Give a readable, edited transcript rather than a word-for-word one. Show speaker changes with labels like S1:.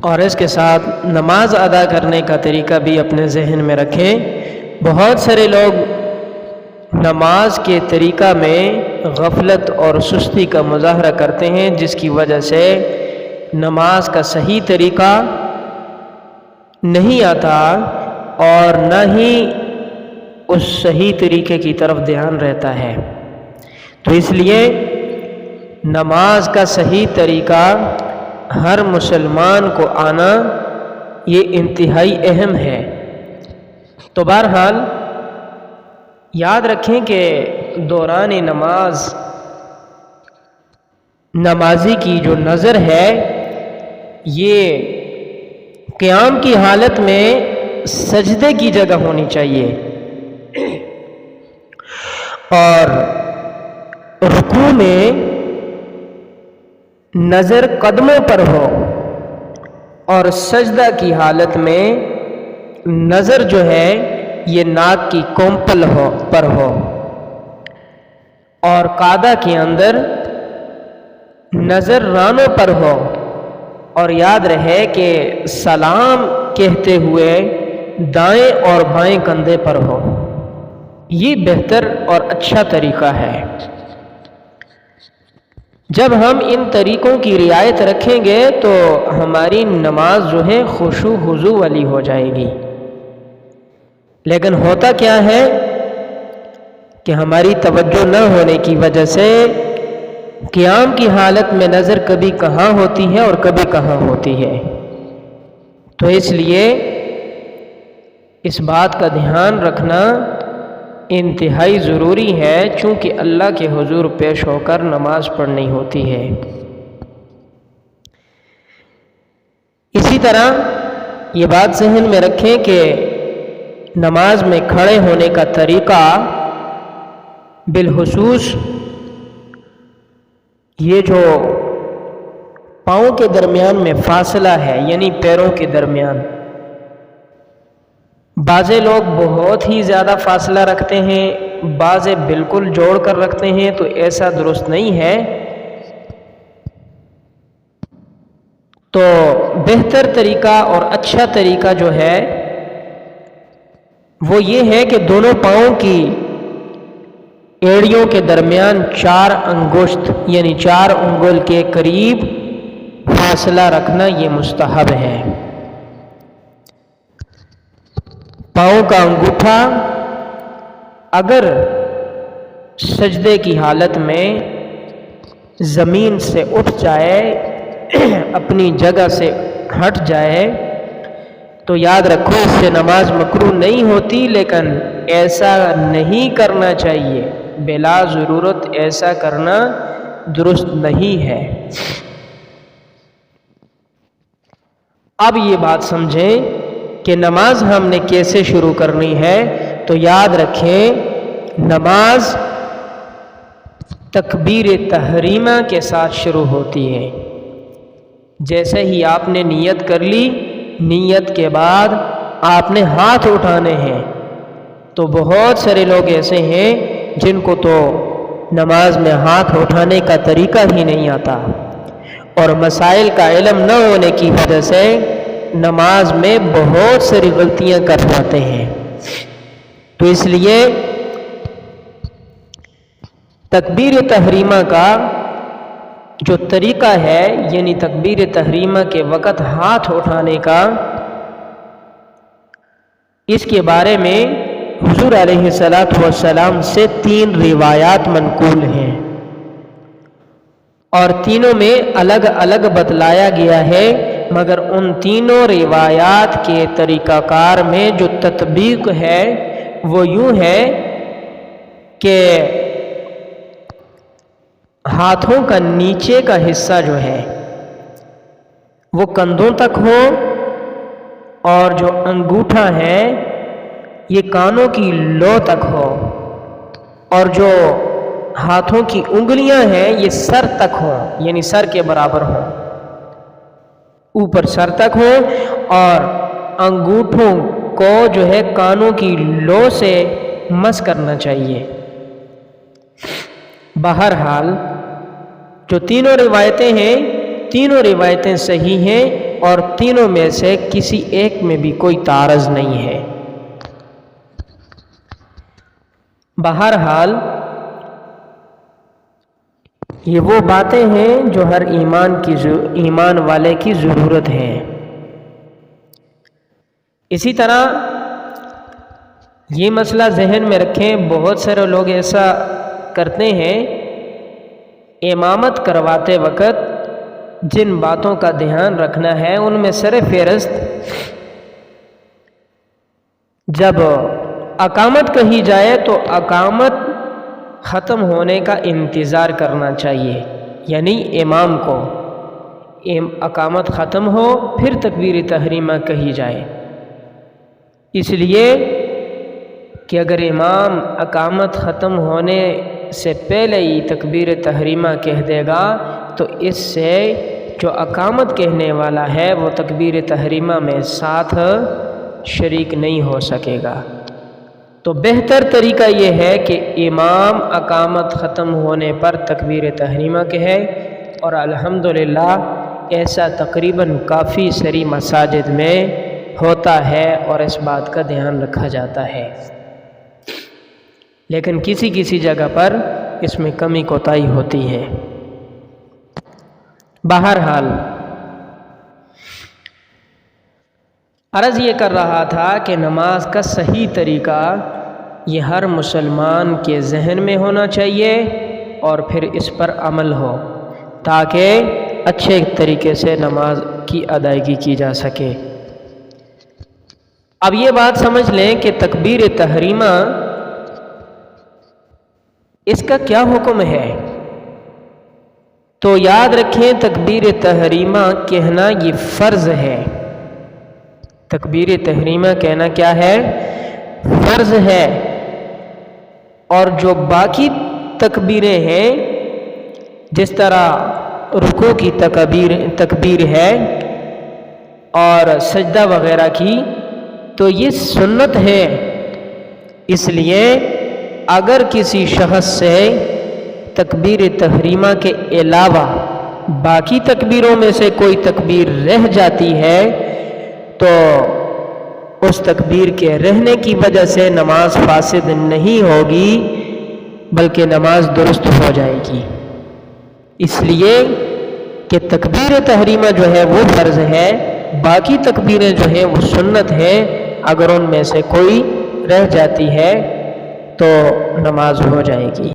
S1: اور اس کے ساتھ نماز ادا کرنے کا طریقہ بھی اپنے ذہن میں رکھیں۔ بہت سارے لوگ نماز کے طریقہ میں غفلت اور سستی کا مظاہرہ کرتے ہیں، جس کی وجہ سے نماز کا صحیح طریقہ نہیں آتا اور نہ ہی اس صحیح طریقے کی طرف دھیان رہتا ہے۔ تو اس لیے نماز کا صحیح طریقہ ہر مسلمان کو آنا یہ انتہائی اہم ہے۔ تو بہرحال یاد رکھیں کہ دوران نماز نمازی کی جو نظر ہے یہ قیام کی حالت میں سجدے کی جگہ ہونی چاہیے، اور رکوع میں نظر قدموں پر ہو، اور سجدہ کی حالت میں نظر جو ہے یہ ناک کی کونپل پر ہو، اور قعدہ کے اندر نظر رانوں پر ہو، اور یاد رہے کہ سلام کہتے ہوئے دائیں اور بائیں کندھے پر ہو۔ یہ بہتر اور اچھا طریقہ ہے۔ جب ہم ان طریقوں کی رعایت رکھیں گے تو ہماری نماز جو ہے خشوع خضوع والی ہو جائے گی۔ لیکن ہوتا کیا ہے کہ ہماری توجہ نہ ہونے کی وجہ سے قیام کی حالت میں نظر کبھی کہاں ہوتی ہے اور کبھی کہاں ہوتی ہے۔ تو اس لیے اس بات کا دھیان رکھنا انتہائی ضروری ہے، چونکہ اللہ کے حضور پیش ہو کر نماز پڑھنی ہوتی ہے۔ اسی طرح یہ بات ذہن میں رکھیں کہ نماز میں کھڑے ہونے کا طریقہ بالخصوص یہ جو پاؤں کے درمیان میں فاصلہ ہے، یعنی پیروں کے درمیان، بعضے لوگ بہت ہی زیادہ فاصلہ رکھتے ہیں، بعضے بالکل جوڑ کر رکھتے ہیں، تو ایسا درست نہیں ہے۔ تو بہتر طریقہ اور اچھا طریقہ جو ہے وہ یہ ہے کہ دونوں پاؤں کی ایڑیوں کے درمیان 4 انگشت یعنی 4 انگل کے قریب فاصلہ رکھنا یہ مستحب ہے۔ پاؤں کا انگوٹھا اگر سجدے کی حالت میں زمین سے اٹھ جائے، اپنی جگہ سے ہٹ جائے، تو یاد رکھو اس سے نماز مکروہ نہیں ہوتی، لیکن ایسا نہیں کرنا چاہیے، بلا ضرورت ایسا کرنا درست نہیں ہے۔ اب یہ بات سمجھیں کہ نماز ہم نے کیسے شروع کرنی ہے۔ تو یاد رکھیں نماز تکبیر تحریمہ کے ساتھ شروع ہوتی ہے۔ جیسے ہی آپ نے نیت کر لی، نیت کے بعد آپ نے ہاتھ اٹھانے ہیں۔ تو بہت سارے لوگ ایسے ہیں جن کو تو نماز میں ہاتھ اٹھانے کا طریقہ ہی نہیں آتا، اور مسائل کا علم نہ ہونے کی وجہ سے نماز میں بہت ساری غلطیاں کر جاتے ہیں۔ تو اس لیے تکبیر تحریمہ کا جو طریقہ ہے، یعنی تکبیر تحریمہ کے وقت ہاتھ اٹھانے کا، اس کے بارے میں حضور علیہ السلام سے 3 روایات منقول ہیں، اور تینوں میں الگ الگ بتلایا گیا ہے، مگر ان تینوں روایات کے طریقہ کار میں جو تطبیق ہے وہ یوں ہے کہ ہاتھوں کا نیچے کا حصہ جو ہے وہ کندھوں تک ہو، اور جو انگوٹھا ہے یہ کانوں کی لو تک ہو، اور جو ہاتھوں کی انگلیاں ہیں یہ سر تک ہوں، یعنی سر کے برابر ہوں، اوپر سر تک ہو، اور انگوٹھوں کو جو ہے کانوں کی لو سے مس کرنا چاہیے۔ بہرحال جو تینوں روایتیں ہیں، تینوں روایتیں صحیح ہیں، اور تینوں میں سے کسی ایک میں بھی کوئی تعارض نہیں ہے۔ بہرحال یہ وہ باتیں ہیں جو ہر ایمان والے کی ضرورت ہے۔ اسی طرح یہ مسئلہ ذہن میں رکھیں، بہت سارے لوگ ایسا کرتے ہیں، امامت کرواتے وقت جن باتوں کا دھیان رکھنا ہے ان میں سر فہرست جب اقامت کہی جائے تو اقامت ختم ہونے کا انتظار کرنا چاہیے، یعنی امام کو اقامت ختم ہو پھر تکبیر تحریمہ کہی جائے، اس لیے کہ اگر امام اقامت ختم ہونے سے پہلے ہی تکبیر تحریمہ کہہ دے گا تو اس سے جو اقامت کہنے والا ہے وہ تکبیر تحریمہ میں ساتھ شریک نہیں ہو سکے گا۔ تو بہتر طریقہ یہ ہے کہ امام اقامت ختم ہونے پر تکبیر تحریمہ کہے، اور الحمدللہ ایسا تقریباً کافی ساری مساجد میں ہوتا ہے اور اس بات کا دھیان رکھا جاتا ہے، لیکن کسی کسی جگہ پر اس میں کمی کوتاہی ہوتی ہے۔ بہرحال عرض یہ کر رہا تھا کہ نماز کا صحیح طریقہ یہ ہر مسلمان کے ذہن میں ہونا چاہیے اور پھر اس پر عمل ہو تاکہ اچھے طریقے سے نماز کی ادائیگی کی جا سکے۔ اب یہ بات سمجھ لیں کہ تکبیر تحریمہ اس کا کیا حکم ہے؟ تو یاد رکھیں تکبیر تحریمہ کہنا یہ فرض ہے۔ تکبیر تحریمہ کہنا کیا ہے؟ فرض ہے، اور جو باقی تکبیریں ہیں جس طرح رکوع کی تکبیر ہے اور سجدہ وغیرہ کی تو یہ سنت ہے، اس لیے اگر کسی شخص سے تکبیر تحریمہ کے علاوہ باقی تکبیروں میں سے کوئی تکبیر رہ جاتی ہے تو اس تکبیر کے رہنے کی وجہ سے نماز فاسد نہیں ہوگی بلکہ نماز درست ہو جائے گی، اس لیے کہ تکبیر تحریمہ جو ہے وہ فرض ہے، باقی تکبیریں جو ہیں وہ سنت ہیں، اگر ان میں سے کوئی رہ جاتی ہے تو نماز ہو جائے گی۔